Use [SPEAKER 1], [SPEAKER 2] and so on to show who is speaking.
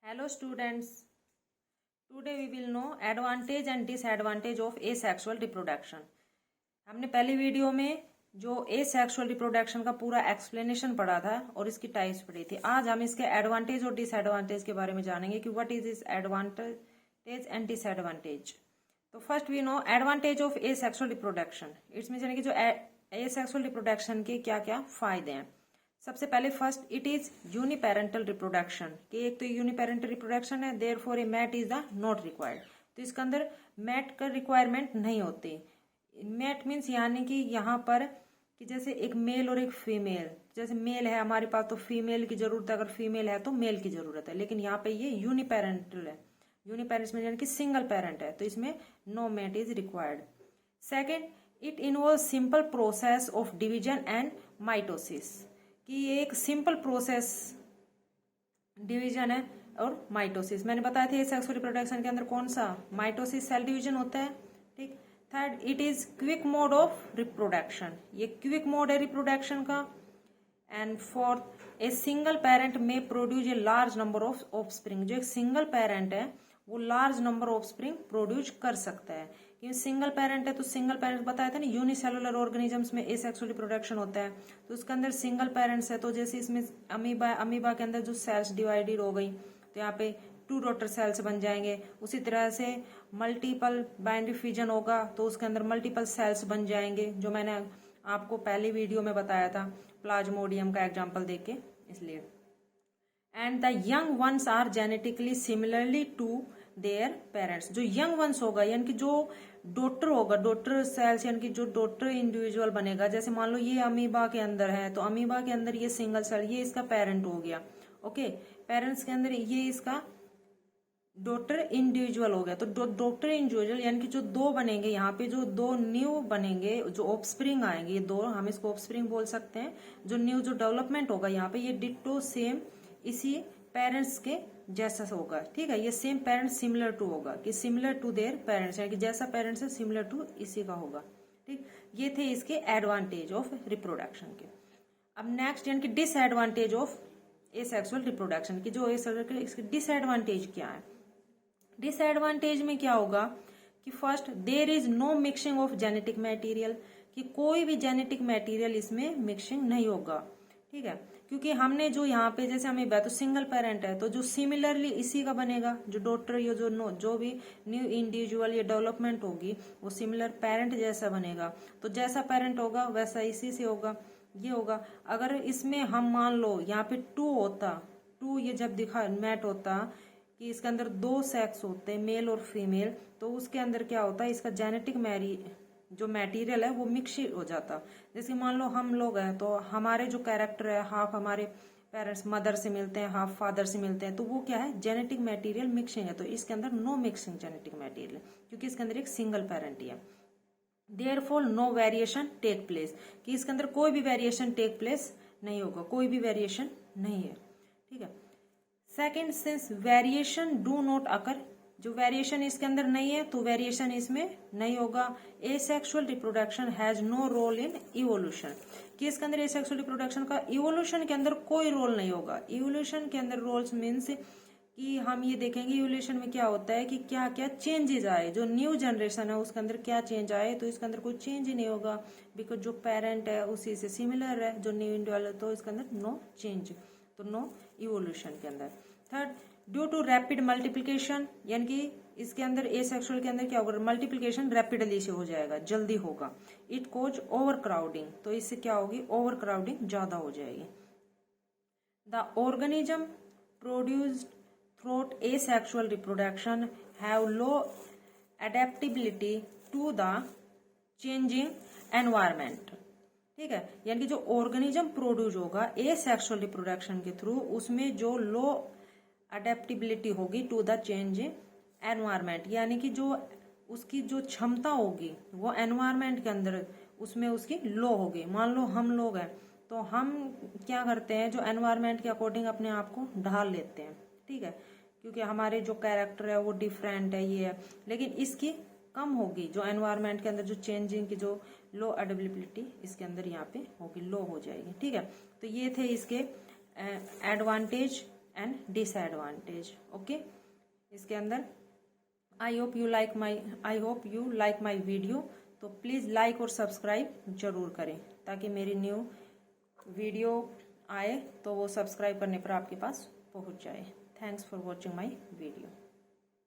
[SPEAKER 1] Hello students, today we will know advantage and disadvantage of asexual reproduction. हमने पहली video में जो asexual reproduction का पूरा एक्सप्लेनेशन पढ़ा था और इसकी टाइप्स पढ़ी थी। आज हम इसके एडवांटेज और डिसएडवांटेज के बारे में जानेंगे कि what is this advantage and disadvantage. तो first we know advantage of asexual reproduction। इसमें यानी कि जो asexual reproduction के क्या क्या फायदे हैं। सबसे पहले first it is uniparental reproduction कि एक तो यूनिपेरेंटल रिप्रोडक्शन है, therefore a mate is the not required. तो इसके अंदर मैट का रिक्वायरमेंट नहीं होती। मैट मीन्स यानी कि यहाँ पर कि जैसे एक मेल और एक फीमेल, जैसे मेल है हमारे पास तो फीमेल की जरूरत है, अगर फीमेल है तो मेल की जरूरत है, लेकिन यहाँ पे ये यूनिपेरेंटल है। यूनिपेरेंट्स में यानी कि सिंगल पेरेंट है, तो इसमें no mate is required. Second, it involve simple process of division and mitosis कि ये एक सिंपल प्रोसेस डिवीजन है और माइटोसिस। मैंने बताया था सेक्सुअल रिप्रोडक्शन के अंदर कौन सा माइटोसिस सेल डिवीजन होता है। ठीक। Third, it is quick mode of reproduction, ये क्विक मोड है रिप्रोडक्शन का। And fourth, a single parent में produce a large number of offspring. जो एक सिंगल पेरेंट है वो large number offspring produce कर सकता है। क्योंकि सिंगल पेरेंट है तो सिंगल पेरेंट बताया था ना, यूनिसेलुलर ऑर्गेनिजम्स में एसेक्सुअल रिप्रोडक्शन होता है, तो उसके अंदर सिंगल पेरेंट्स है। तो जैसे इसमें अमीबा के अंदर जो सेल्स डिवाइडेड हो गई तो यहाँ पे 2 डॉटर सेल्स बन जाएंगे। उसी तरह से मल्टीपल बाइनरी फिजन होगा तो उसके अंदर मल्टीपल सेल्स बन जाएंगे, जो मैंने आपको पहली वीडियो में बताया था प्लाज्मोडियम का एग्जाम्पल देके। इसलिए and the young ones are genetically similarly to their parents. जो यंग वंस होगा यानी कि जो डॉटर होगा, डॉटर सेल्स यानी कि जो डॉटर इंडिविजुअल बनेगा, जैसे मान लो ये अमीबा के अंदर है तो अमीबा के अंदर ये सिंगल सेल, ये इसका पेरेंट हो गया। ओके, पेरेंट्स के अंदर ये इसका डॉटर इंडिविजुअल हो गया। तो डॉटर इंडिविजुअल यानी कि जो 2 बनेंगे, यहाँ पे जो 2 न्यू बनेंगे, जो ऑफस्प्रिंग आएंगे, ये 2 हम इसको ऑफस्प्रिंग बोल सकते हैं। जो न्यू जो डेवलपमेंट होगा यहाँ पे ये डिट्टो सेम इसी पेरेंट्स के जैसा होगा। ठीक है, ये सेम पेरेंट्स सिमिलर टू होगा कि सिमिलर टू देयर पेरेंट्स, यानी कि जैसा पेरेंट्स है सिमिलर टू इसी का होगा। ठीक, ये थे इसके एडवांटेज ऑफ रिप्रोडक्शन के। अब नेक्स्ट यानी कि डिसएडवांटेज ऑफ एसेक्सुअल रिप्रोडक्शन की, जो इसके डिसएडवांटेज क्या है। डिसएडवांटेज में क्या होगा कि first, there is no mixing of genetic material, कि कोई भी जेनेटिक मटेरियल इसमें मिक्सिंग नहीं होगा। ठीक है, क्योंकि हमने जो यहाँ पे जैसे हमें तो सिंगल पेरेंट है तो जो सिमिलरली इसी का बनेगा, जो डॉटर या जो भी न्यू इंडिविजुअल या डेवलपमेंट होगी वो सिमिलर पेरेंट जैसा बनेगा। तो जैसा पेरेंट होगा वैसा इसी से होगा, ये होगा। अगर इसमें हम मान लो यहाँ पे 2 होता, 2 ये जब दिखा मैट होता कि इसके अंदर 2 सेक्स होते हैं मेल और फीमेल, तो उसके अंदर क्या होता है, इसका जेनेटिक जो मटेरियल है वो मिक्स हो जाता। जैसे मान लो हम लोग हैं तो हमारे जो कैरेक्टर है हाफ हमारे पेरेंट्स मदर से मिलते हैं, हाफ फादर से मिलते हैं, तो वो क्या है जेनेटिक मटेरियल मिक्सिंग है। तो इसके अंदर नो मिक्सिंग जेनेटिक मटेरियल, क्योंकि इसके अंदर एक सिंगल पेरेंट ही है। Therefore no variation take place, कि इसके अंदर कोई भी वेरिएशन टेक प्लेस नहीं होगा, कोई भी वेरिएशन नहीं है। ठीक है। Second, since variation do not occur, जो वेरिएशन इसके अंदर नहीं है तो वेरिएशन इसमें नहीं होगा। Asexual reproduction has no role in evolution, कि इसके अंदर एसेक्सुअल रिप्रोडक्शन का इवोल्यूशन के अंदर कोई रोल नहीं होगा। इवोल्यूशन के अंदर रोल्स मीन्स कि हम ये देखेंगे इवोल्यूशन में क्या होता है कि क्या क्या चेंजेस आए, जो न्यू जनरेशन है उसके अंदर क्या चेंज आए, तो इसके अंदर कोई चेंज ही नहीं होगा, बिकॉज जो पेरेंट है उसी से सिमिलर है, जो न्यू इंडिविजुअल, तो इसके अंदर नो चेंज, तो नो इवोल्यूशन के अंदर। Third, due to rapid multiplication, यानी कि इसके अंदर एसेक्सुअल के अंदर क्या होगा, मल्टीप्लिकेशन रैपिडली से हो जाएगा, जल्दी होगा। इट कोज ओवर क्राउडिंग, तो इससे क्या होगी, ओवर क्राउडिंग ज्यादा हो जाएगी। The organism produced through asexual reproduction have low adaptability to the changing environment. ठीक है, यानी कि जो ऑर्गेनिज्म प्रोड्यूस होगा एसेक्सुअल रिप्रोडक्शन के थ्रू, उसमें जो लो अडेप्टेबिलिटी होगी टू द चेंज एनवायरमेंट, यानी कि जो उसकी जो क्षमता होगी वो एनवायरमेंट के अंदर उसमें उसकी लो होगी। मान लो हम लोग हैं तो हम क्या करते हैं, जो एनवायरमेंट के अकॉर्डिंग अपने आप को ढाल लेते हैं। ठीक है, क्योंकि हमारे जो कैरेक्टर है वो डिफरेंट है, ये है, लेकिन इसकी कम होगी जो एनवायरमेंट के अंदर जो चेंजिंग की जो लो अडेप्टेबिलिटी इसके अंदर यहाँ पे होगी, लो हो जाएगी। ठीक है, तो ये थे इसके एडवांटेज एंड डिसएडवांटेज। ओके, इसके अंदर I hope you like my video. तो प्लीज़ लाइक और सब्सक्राइब जरूर करें ताकि मेरी न्यू वीडियो आए तो वो सब्सक्राइब करने पर आपके पास पहुंच जाए। Thanks for watching my video.